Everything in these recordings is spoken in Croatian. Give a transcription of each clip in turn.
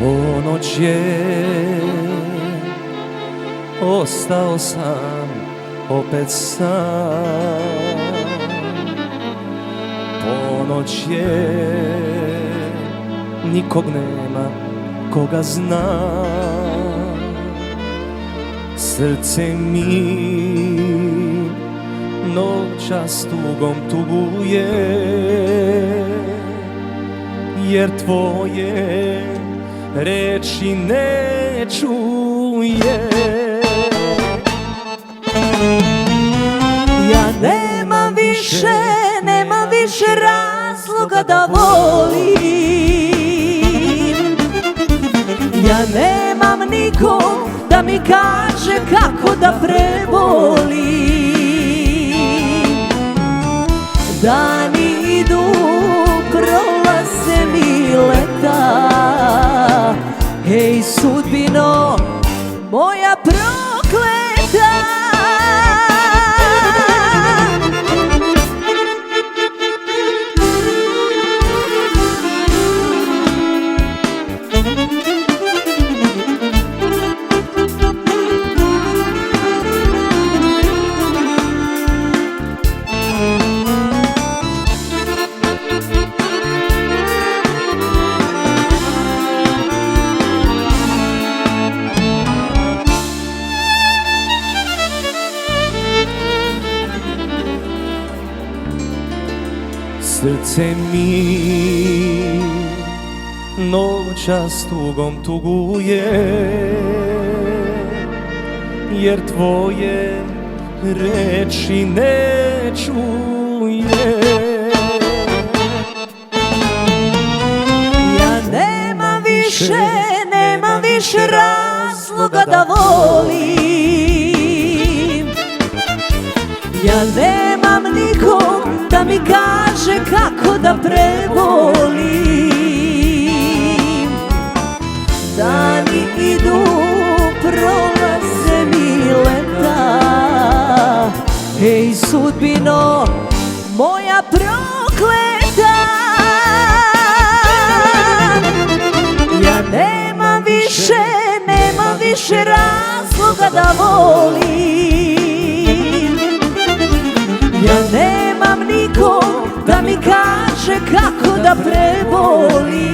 Ponoć je, ostao sam, opet sam. Ponoć je, nikog nema koga zna. Srce mi noćas tugom tuguje, jer tvoje reči ne čuje. Ja nemam više razloga da volim. Ja nemam nikog da mi kaže kako da prebolim. Dani idu, prolaze mi leta. Hej sudbino, moja prokleta. Srce mi noćas tugom tuguje, jer tvoje reči ne čuje. Ja nemam više razloga da volim. Ja nemam nikog da mi kaže kako da prebolim. Dani idu, prolaze mi leta. Hej sudbino, moja prokleta. Ja nemam više razloga da volim. Ja nemam nikog da mi kaže kako da prebolim.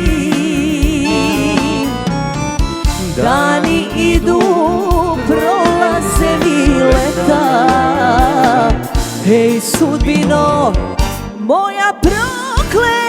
Dani idu, prolaze mi leta. Hej sudbino, moja prokleta.